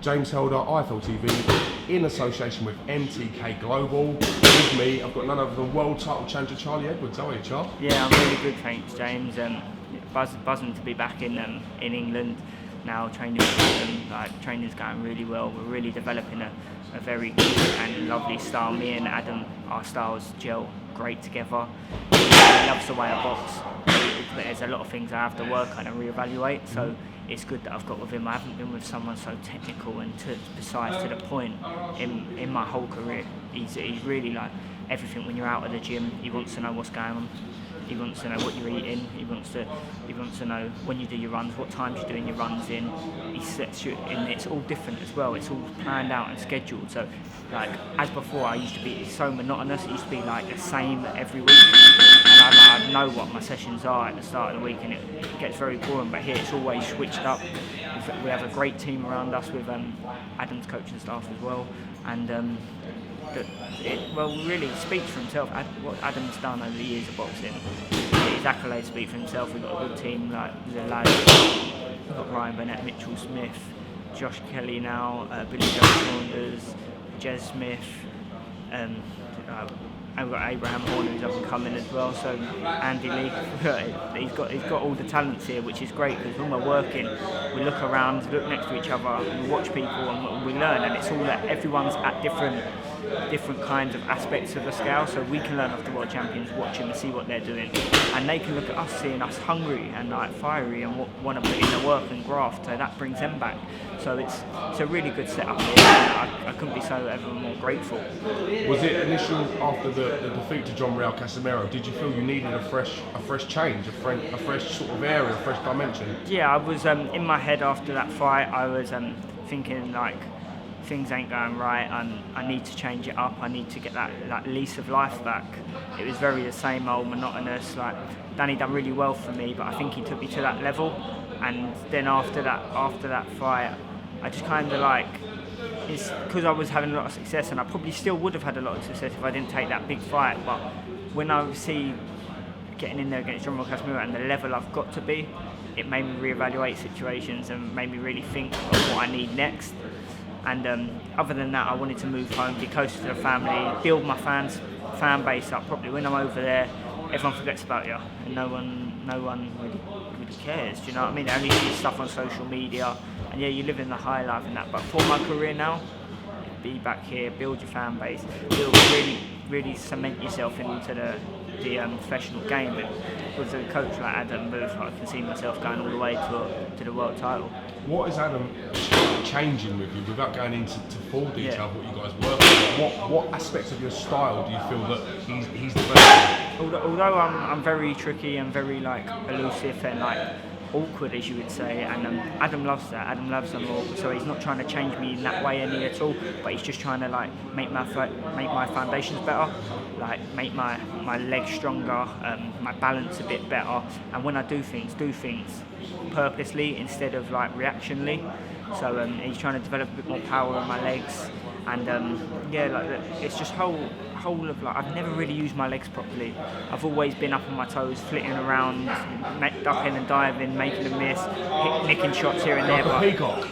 James Helder, IFL TV, in association with MTK Global. With me, I've got none other than world title challenger Charlie Edwards. How are you, Charles? Yeah, I'm really good, thanks, James. Buzzing to be back in England now, training with them. Training's going really well. We're really developing a very good and lovely style. Me and Adam, our styles gel great together. He loves the way I box. There's a lot of things I have to work on and reevaluate. So it's good that I've got with him. I haven't been with someone so technical and precise to the point in my whole career. He's really like everything. When you're out of the gym, he wants to know what's going on. He wants to know what you're eating. He wants to know when you do your runs, what times you're doing your runs in. He sets you in. It's all different as well. It's all planned out and scheduled. So, like as before, I used to be so monotonous. It used to be like the same every week, and I know what my sessions are at the start of the week, and it gets very boring. But here, it's always switched up. We have a great team around us with Adam's coaching staff as well, and. Really speaks for himself. What Adam's done over the years of boxing, his accolades speak for himself. We've got a good team like the lads. We've got Ryan Burnett, Mitchell Smith, Josh Kelly now, Billy Joe Saunders, Jez Smith, and we've got Abraham Horner who's up and coming as well. So Andy Lee, he's got all the talents here, which is great because when we're working, we look around, look next to each other, and we watch people and we learn. And it's all that everyone's at different kinds of aspects of the scale, so we can learn off the world champions, watch them and see what they're doing, and they can look at us, seeing us hungry and like fiery and want to put in the work and graft, so that brings them back. So it's a really good setup here. I couldn't be so ever more grateful. Was it initial after the defeat to John Real Casimiro? Did you feel you needed a fresh change, a fresh sort of area, a fresh dimension? Yeah, I was in my head after that fight. I was thinking like, things ain't going right, I need to change it up. I need to get that lease of life back. It was very the same old monotonous. Like Danny done really well for me, but I think he took me to that level. And then after that fight, I just kind of like, it's because I was having a lot of success, and I probably still would have had a lot of success if I didn't take that big fight. But when I see getting in there against John Casimiro and the level I've got to be, it made me reevaluate situations and made me really think of what I need next. And other than that, I wanted to move home, be closer to the family, build my fan base up properly. When I'm over there, everyone forgets about you, and no one really cares. Do you know what I mean? They only see stuff on social media, and yeah, you live in the high life and that. But for my career now, be back here, build your fan base, really cement yourself into the professional game. And with a coach like Adam Booth, I can see myself going all the way to the world title. What is Adam changing with you, without going into full detail of what you guys work on? What aspects of your style do you feel that he's developing? Although I'm very tricky and very like elusive and like awkward, as you would say, and Adam loves that. Adam loves them all, so he's not trying to change me in that way any at all, but he's just trying to like make my foundations better, like make my legs stronger, my balance a bit better, and when I do things purposely instead of like reactionally. So he's trying to develop a bit more power in my legs, and it's just whole of like, I've never really used my legs properly. I've always been up on my toes, flitting around, ducking and diving, making a miss, nicking shots here and there. Like a peacock.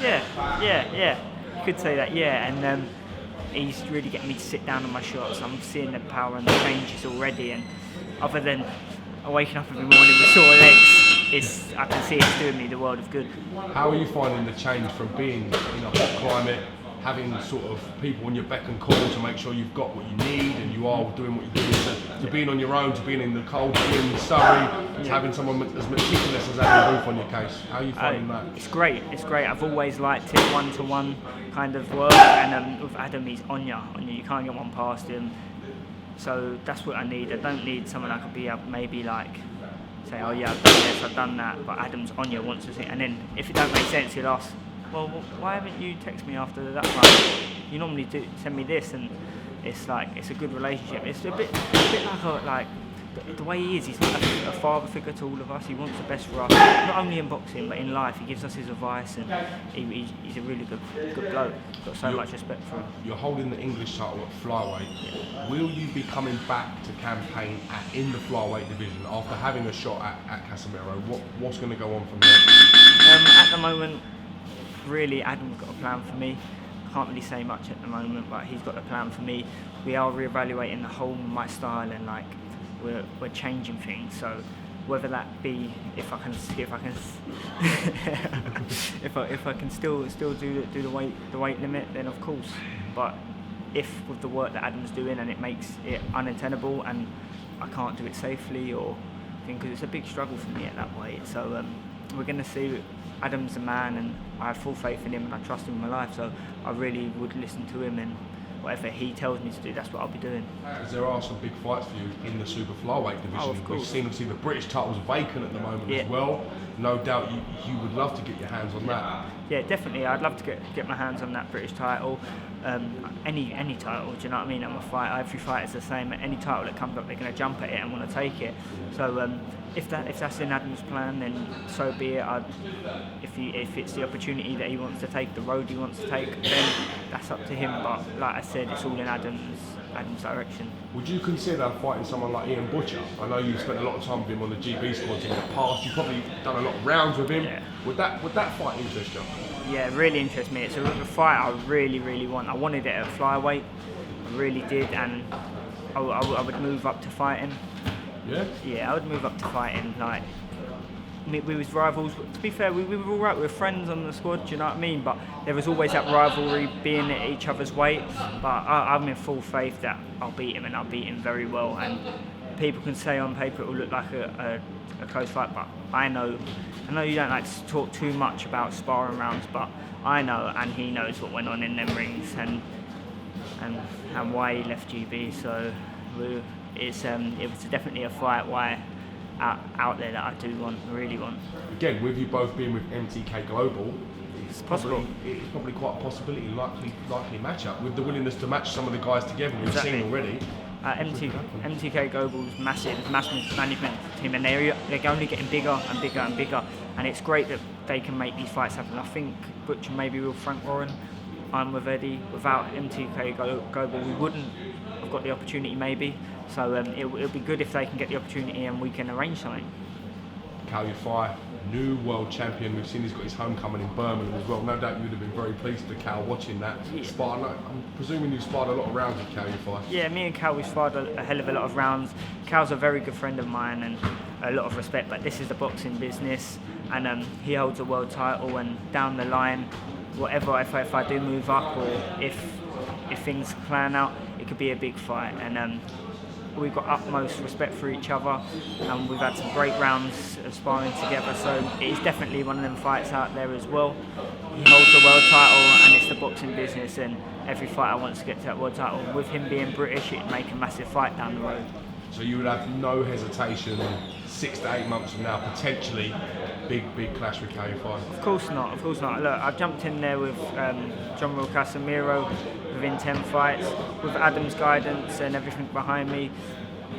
Yeah. You could say that, yeah. And he's really getting me to sit down on my shots. I'm seeing the power and the changes already. And other than waking up every morning with sore legs, I can see it's doing me the world of good. How are you finding the change from being in a hot climate, having sort of people on your beck and call to make sure you've got what you need and you are doing what you're doing, to being on your own, to being in the cold, in Surrey, to having someone as meticulous as Adam Booth on your case? How are you finding that? It's great. I've always liked it, one-to-one kind of work, and with Adam, he's on you. You can't get one past him. So that's what I need. I don't need someone I could be maybe like say, oh yeah, I've done this, I've done that, but Adam's on you, wants to see, and then if it don't make sense, he'll ask, well, why haven't you texted me after that one? You normally do send me this, and it's like, it's a good relationship. It's a bit like the way he is, he's like a father figure to all of us. He wants the best for us, not only in boxing but in life. He gives us his advice, and he's a really good bloke. Got so much respect for him. You're holding the English title at flyweight. Yeah. Will you be coming back to campaign in the flyweight division after having a shot at Casimiro? What's going to go on from there? At the moment, really Adam's got a plan for me. Can't really say much at the moment, but he's got a plan for me. We are reevaluating the whole of my style, and like we're changing things. So whether that be if I can if I can still do the weight limit, then of course. But if with the work that Adam's doing and it makes it unattainable and I can't do it safely, or because it's a big struggle for me at that weight. So we're going to see. Adam's a man, and I have full faith in him, and I trust him with my life. So I really would listen to him, and whatever he tells me to do, that's what I'll be doing. There are some big fights for you in the super flyweight division. Oh, of course. We've seen obviously the British title's vacant at the moment as well. No doubt you would love to get your hands on that. Yeah, definitely. I'd love to get my hands on that British title. Any title, do you know what I mean? I'm a fighter. Every fight is the same. Any title that comes up, they're going to jump at it and want to take it. So if that's in Adam's plan, then so be it. If it's the opportunity that he wants to take, the road he wants to take, then that's up to him. But like I said, it's all in Adam's direction. Would you consider fighting someone like Iain Butcher? I know you've spent a lot of time with him on the GB squads in the past. You've probably done a lot of rounds with him. Yeah. Would that fight interest you? Yeah, it really interests me. It's a fight I really want. I wanted it at flyweight. I really did, and I would move up to fighting. Yeah? Yeah, I would move up to fighting. Like, we was rivals. To be fair, we were all right. We were friends on the squad, do you know what I mean? But there was always that rivalry, being at each other's weight. But I'm in full faith that I'll beat him, and I'll beat him very well. And people can say on paper it will look like a close fight, but I know you don't like to talk too much about sparring rounds, but I know, and he knows what went on in them rings, and why he left GB. So it was definitely a fight out there that I do really want. Again, with you both being with MTK Global, It's possible. It's probably quite a possibility, likely matchup with the willingness to match some of the guys together. We've Exactly. seen already. MTK Global's massive management team, and they're only getting bigger and bigger and bigger, and it's great that they can make these fights happen. I think Butcher maybe with Frank Warren, I'm with Eddie. Without MTK Global, we wouldn't have got the opportunity maybe. So it'll be good if they can get the opportunity and we can arrange something. Kal Yafai, new world champion. We've seen he's got his homecoming in Birmingham as well. No doubt you would have been very pleased for Kal watching that. Yeah. I'm presuming you've sparred a lot of rounds with Kal Yafai. Yeah, me and Kal, we sparred a hell of a lot of rounds. Kal's a very good friend of mine and a lot of respect, but this is the boxing business, and he holds a world title, and down the line, whatever, if I do move up, or if things plan out, it could be a big fight. And we've got utmost respect for each other, and we've had some great rounds of sparring together, so it's definitely one of them fights out there as well. He holds the world title, and it's the boxing business, and every fighter wants to get to that world title. With him being British, it'd make a massive fight down the road. So you would have no hesitation 6 to 8 months from now, potentially big clash with Kal Yafai? Of course not. Look, I jumped in there with John Will Casemiro within 10 fights, with Adam's guidance and everything behind me.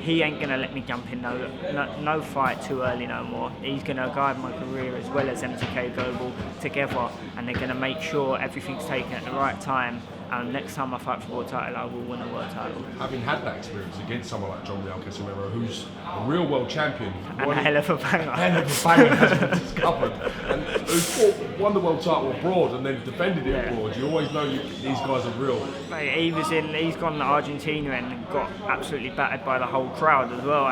He ain't going to let me jump in no fight too early no more. He's going to guide my career as well as MTK Global together, and they're going to make sure everything's taken at the right time. And next time I fight for the world title, I will win a world title. Having had that experience against someone like John Will Casemiro, who's a real world champion, And a hell of a banger. Has been discovered, and who won the world title abroad and then defended it abroad. You always know these guys are real. Mate, he's gone to Argentina and got absolutely battered by the whole crowd as well.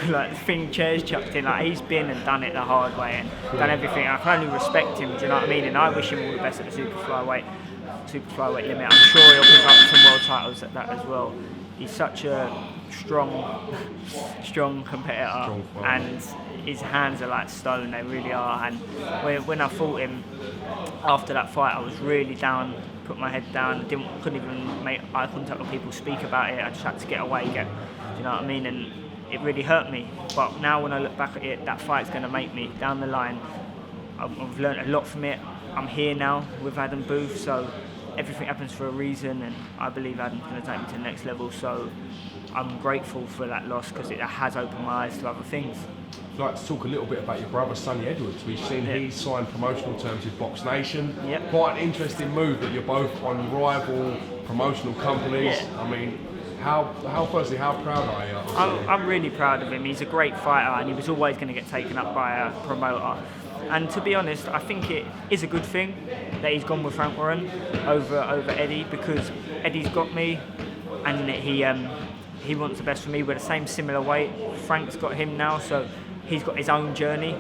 Like, chairs chucked in. Like, he's been and done it the hard way and done everything. I can only respect him, do you know what I mean? And I wish him all the best at the super flyweight limit. I'm sure he'll pick up some world titles at that as well. He's such a strong competitor, and his hands are like stone, they really are. And when I fought him after that fight, I was really down, put my head down, couldn't even make eye contact with people, speak about it. I just had to get away, do you know what I mean? And it really hurt me. But now when I look back at it, that fight's going to make me, down the line, I've learned a lot from it. I'm here now with Adam Booth, so everything happens for a reason, and I believe Adam's going to take me to the next level. So I'm grateful for that loss, because it has opened my eyes to other things. I'd like to talk a little bit about your brother, Sonny Edwards. We've seen he signed promotional terms with BoxNation. Yep. Quite an interesting move that you're both on rival promotional companies. Yeah. I mean, firstly, how proud are you? I'm really proud of him. He's a great fighter, and he was always going to get taken up by a promoter. And to be honest, I think it is a good thing that he's gone with Frank Warren over Eddie, because Eddie's got me, and he wants the best for me. We're the same similar weight. Frank's got him now, so he's got his own journey.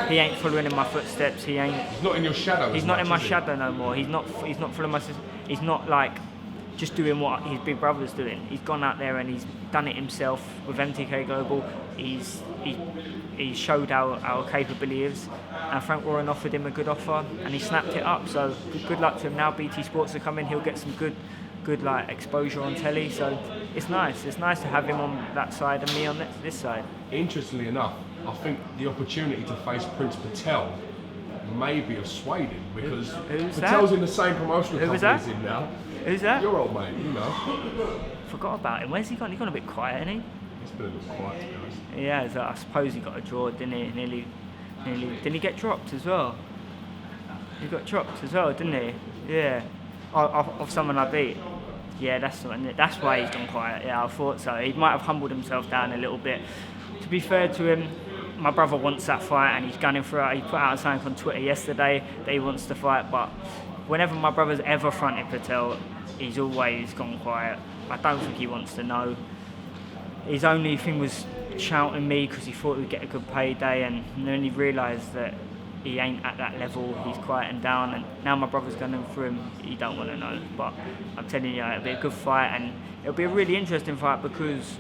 He ain't following in my footsteps. He's not in your shadow. He's not in my shadow no more. He's not following my. He's not like just doing what his big brother's doing. He's gone out there and he's done it himself with MTK Global. He showed our capabilities, and Frank Warren offered him a good offer, and he snapped it up. So good luck to him. Now BT Sports are coming. He'll get some good like exposure on telly. So it's nice. It's nice to have him on that side and me on this side. Interestingly enough, I think the opportunity to face Prince Patel maybe have swayed him, because Patel's in the same promotional company as him now. Who's that? Your old mate, you know. Forgot about him. Where's he gone? He's gone a bit quiet, hasn't he? He's been a bit quiet, to be honest. Yeah, so I suppose he got a draw, didn't he? Nearly. Didn't he get dropped as well? He got dropped as well, didn't he? Yeah. Of someone I beat. Yeah, that's why he's gone quiet. Yeah, I thought so. He might have humbled himself down a little bit. To be fair to him, my brother wants that fight and he's gunning for it. He put out something on Twitter yesterday that he wants to fight, but whenever my brother's ever fronted Patel, he's always gone quiet. I don't think he wants to know. His only thing was shouting me because he thought he would get a good payday, and then he realised that he ain't at that level. He's quieting down, and now my brother's gunning for him. He don't want to know, but I'm telling you, it'll be a good fight, and it'll be a really interesting fight because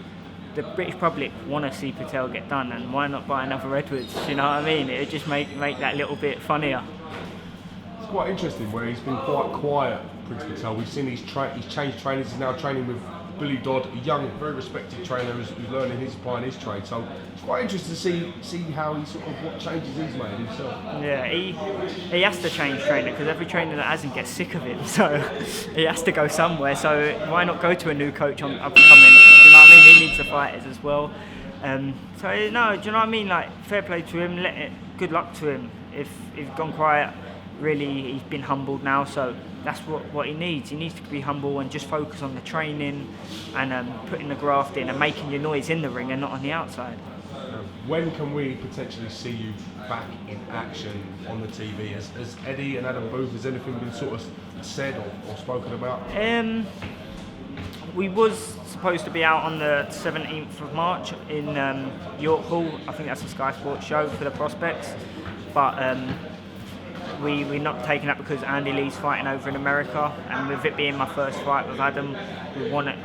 the British public want to see Patel get done, and why not buy another Edwards? You know what I mean? It'll just make that little bit funnier. It's quite interesting where he's been quite quiet, Prince Patel. We've seen he's changed trainers. He's now training with Billy Dodd, a young, very respected trainer who's learning applying his trade. So it's quite interesting to see how he what changes he's made himself. Yeah, he has to change trainer because every trainer that hasn't gets sick of him. So he has to go somewhere. So why not go to a new coach up and coming? Do you know what I mean? He needs the fighters as well. So no, do you know what I mean? Like, fair play to him. Good luck to him. If he's gone quiet, really, he's been humbled now. So that's what he needs. He needs to be humble and just focus on the training and putting the graft in and making your noise in the ring and not on the outside. When can we potentially see you back in action on the TV? Has Eddie and Adam Booth, has anything been sort of said or spoken about? We was supposed to be out on the 17th of March in York Hall. I think that's a Sky Sports show for the prospects. But we're not taking that because Andy Lee's fighting over in America, and with it being my first fight with Adam, we want it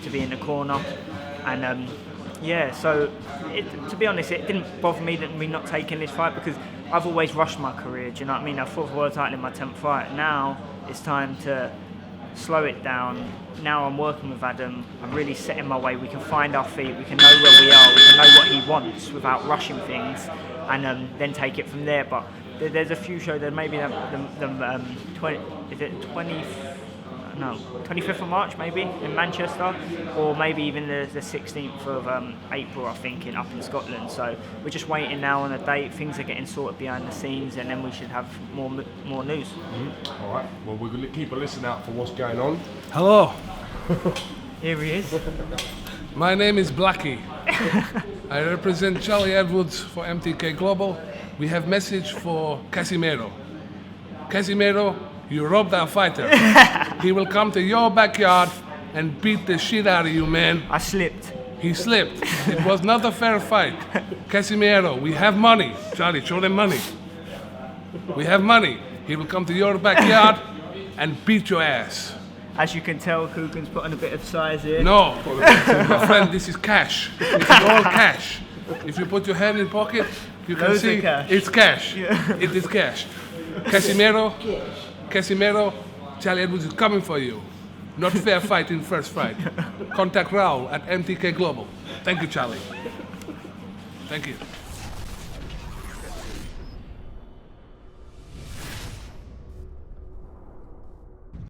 to be in the corner. And so to be honest, it didn't bother me that we're not taking this fight because I've always rushed my career. Do you know what I mean? I fought for world title in my 10th fight. Now it's time to slow it down. Now I'm working with Adam. I'm really setting my way. We can find our feet. We can know where we are. We can know what he wants without rushing things, and then take it from there. But there's a few shows that maybe the 25th of March maybe in Manchester, or maybe even the 16th of April, I think, up in Scotland. So we're just waiting now on a date. Things are getting sorted behind the scenes, and then we should have more news. Mm-hmm. All right. Well, we'll keep a listen out for what's going on. Hello. Here he is. My name is Blackie. I represent Charlie Edwards for MTK Global. We have message for Casimiro. Casimiro, you robbed our fighter. He will come to your backyard and beat the shit out of you, man. I slipped. He slipped. It was not a fair fight. Casimiro, we have money. Charlie, show them money. We have money. He will come to your backyard and beat your ass. As you can tell, Kugan's putting a bit of size here. No, my friend, this is cash. This is all cash. If you put your hand in pocket, you can Loads see of cash. it's cash. Yeah. It is cash. Casimiro, Charlie Edwards is coming for you. Not fair fight in first fight. Contact Raul at MTK Global. Thank you, Charlie. Thank you.